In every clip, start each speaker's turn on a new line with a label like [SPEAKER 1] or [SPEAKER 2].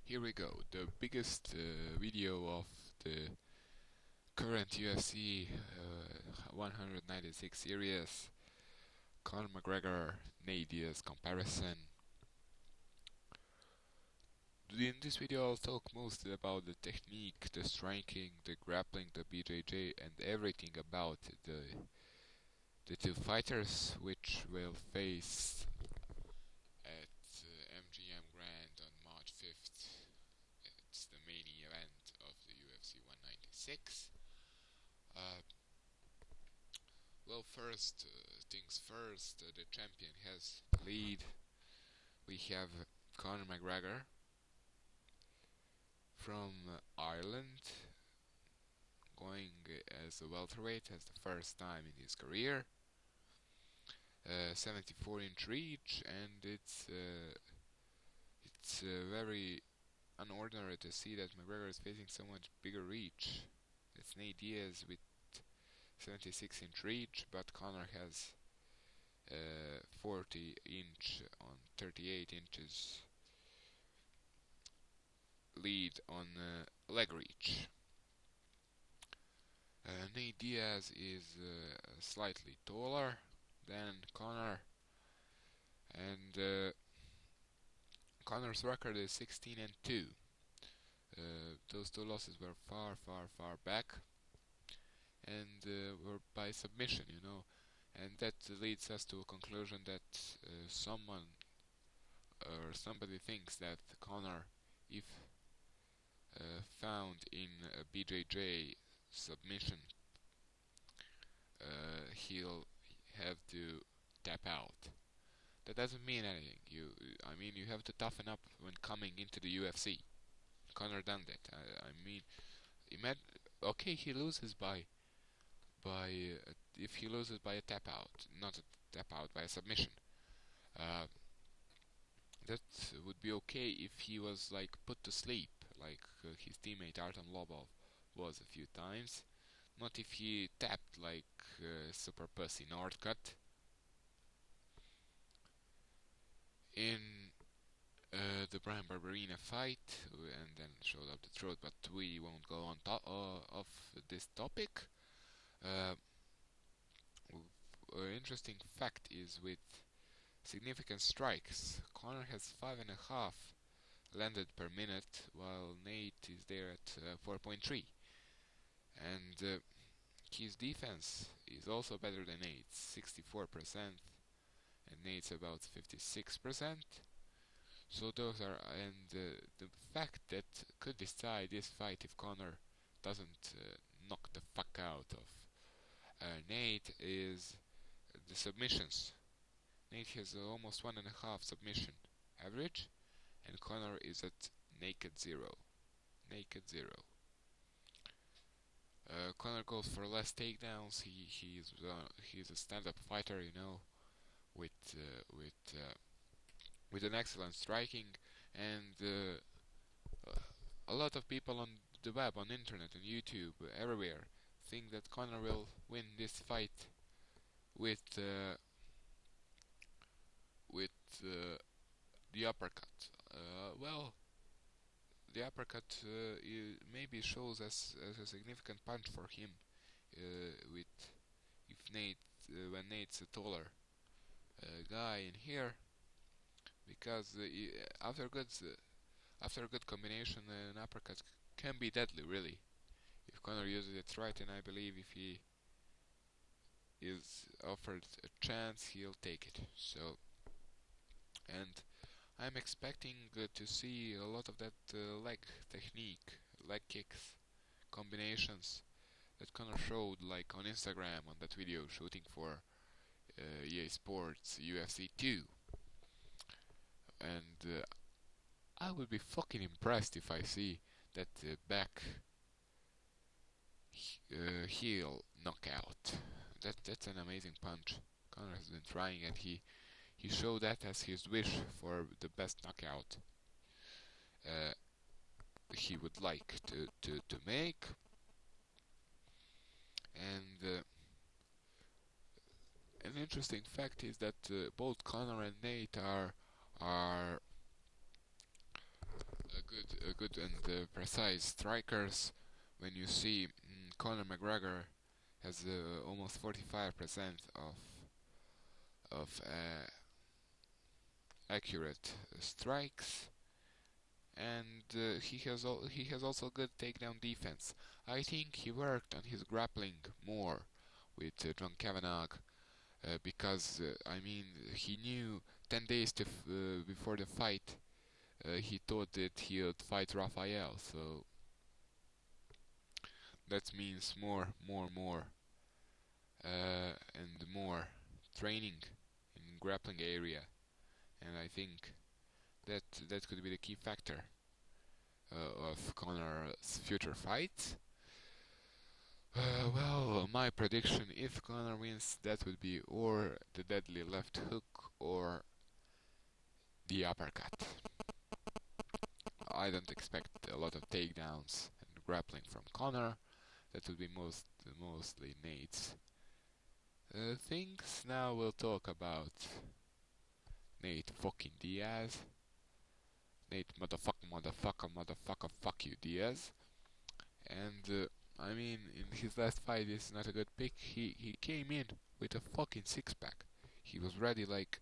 [SPEAKER 1] Here we go, the biggest video of the current UFC 196 series, Conor McGregor-Nate Diaz comparison. In this video I'll talk mostly about the technique, the striking, the grappling, the BJJ, and everything about the two fighters which will face at MGM Grand on March 5th. It's the main event of the UFC 196. Well, first things first, the champion has the lead. We have Conor McGregor from Ireland, going as a welterweight as the first time in his career. 74-inch reach, and it's very unordinary to see that McGregor is facing so much bigger reach. It's Nate Diaz with 76-inch reach, but Conor has 40-inch on 38 inches lead on leg reach. Nate Diaz is slightly taller than Conor, and Conor's record is 16-2. Those two losses were far back, and were by submission, and that leads us to a conclusion that someone or somebody thinks that Conor, if found in a BJJ submission, he'll have to tap out. That doesn't mean anything. You have to toughen up when coming into the UFC. Conor done that. Okay, he loses by if he loses by a tap out, not a tap out, by a submission. That would be okay if he was like put to sleep, like his teammate Artem Lobov was a few times. Not if he tapped like Super Pussy Nordcut. In the Brian Barberina fight, and then showed up the truth, but we won't go on top of this topic. Interesting fact is, with significant strikes, Conor has 5.5 landed per minute, while Nate is there at 4.3. And his defense is also better than Nate's, 64%, and Nate's about 56%. So those are, and the fact that could decide this fight if Conor doesn't knock the fuck out of Nate is the submissions. Nate has almost 1.5 submission average, and Conor is at naked zero. Conor goes for less takedowns. He's a stand-up fighter, with an excellent striking, and a lot of people on the web, on internet, on YouTube, everywhere, think that Conor will win this fight with the uppercut. Well, the uppercut maybe shows as a significant punch for him. When Nate's a taller guy in here, because after a good combination, an uppercut can be deadly, really, if Conor uses it right. And I believe if he is offered a chance, he'll take it. So, and I'm expecting to see a lot of that leg technique, leg kicks, combinations that Conor showed, like on Instagram, on that video shooting for EA Sports UFC 2. And I would be fucking impressed if I see that back heel knockout. That's an amazing punch. Conor has been trying, and he showed that as his wish for the best knockout he would like to make. And an interesting fact is that both Conor and Nate are good and precise strikers. When you see Conor McGregor has almost 45% of accurate strikes, and he has also good takedown defense. I think he worked on his grappling more with John Kavanagh because I mean he knew 10 days before the fight he thought that he would fight Rafael, so that means more and more training in grappling area, and I think that could be the key factor of Conor's future fights. Well, my prediction, if Conor wins, that would be or the deadly left hook or the uppercut. I don't expect a lot of takedowns and grappling from Conor. That would be mostly Nate's things. Now we'll talk about Nate fucking Diaz. Nate motherfucker, fuck you, Diaz. And I mean, in his last fight, this is not a good pick. He came in with a fucking six pack. He was ready, like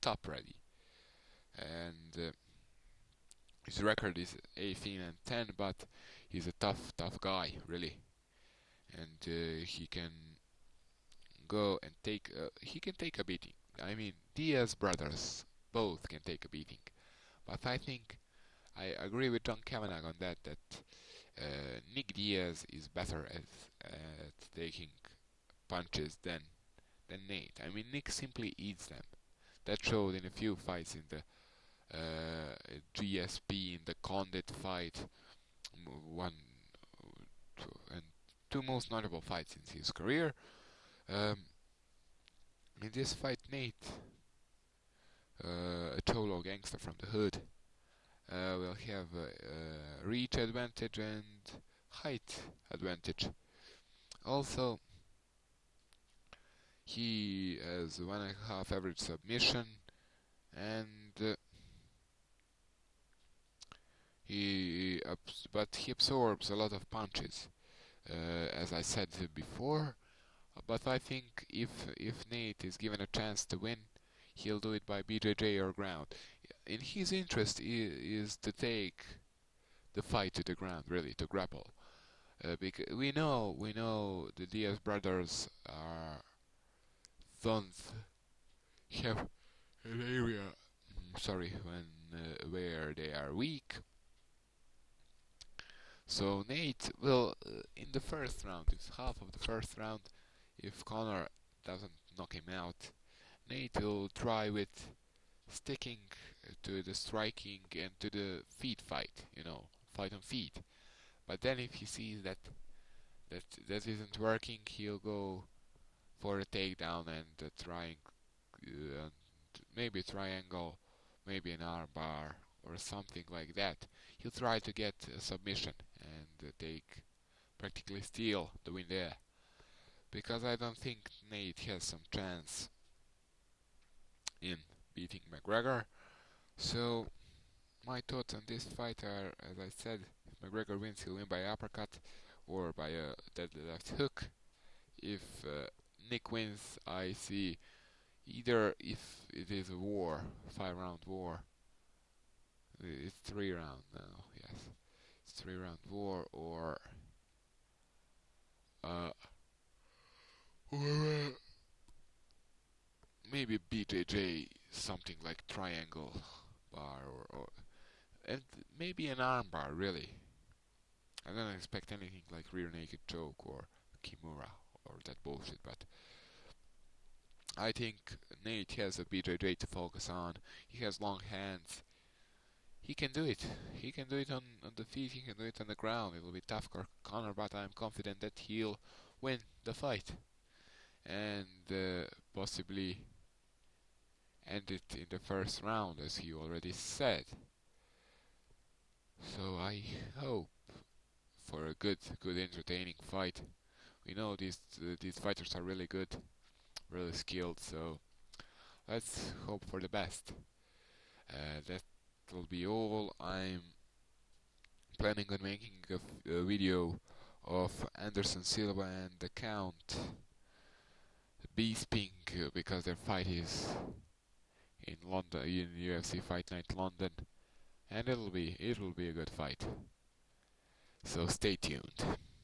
[SPEAKER 1] top ready, and his record is 18-10, but he's a tough guy, really, and he can go and he can take a beating. I mean, Diaz brothers both can take a beating, but I think I agree with John Kavanagh on that Nick Diaz is better at taking punches than Nate. I mean, Nick simply eats them. That showed in a few fights in the GSP, in the Condit fight, one and two most notable fights in his career. In this fight, Nate, a Cholo gangster from the hood, will have reach advantage and height advantage. Also, he has 1.5 average submission, and but he absorbs a lot of punches, as I said before. But I think if Nate is given a chance to win, he'll do it by BJJ or ground. In his interest is to take the fight to the ground, really, to grapple. Because we know the Diaz brothers don't have an area, where they are weak. So Nate will, in the first round, it's half of the first round, if Conor doesn't knock him out, Nate will try with sticking to the striking and to the feet fight, fight on feet. But then if he sees that isn't working, he'll go for a takedown and trying and maybe triangle, maybe an arm bar or something like that. He'll try to get a submission and practically steal the win there. Because I don't think Nate has some chance in beating McGregor. So my thoughts on this fight are, as I said, if McGregor wins, he'll win by uppercut or by a deadly left hook. If Nick wins, I see either, if it is a war, 5-round war, it's 3-round now, yes, it's 3-round war, or maybe BJJ, something like triangle bar, or and maybe an arm bar, really. I don't expect anything like rear naked choke or Kimura or that bullshit, but I think Nate has a BJJ to focus on. He has long hands. He can do it. He can do it on the feet, he can do it on the ground. It will be tough for Conor, but I'm confident that he'll win the fight. And possibly end it in the first round, as he already said. So I hope for a good entertaining fight. We know these fighters are really good, really skilled, so let's hope for the best. That will be all. I'm planning on making a video of Anderson Silva and the Count Bisping because their fight is in London, in UFC Fight Night London, and it will be a good fight. So stay tuned.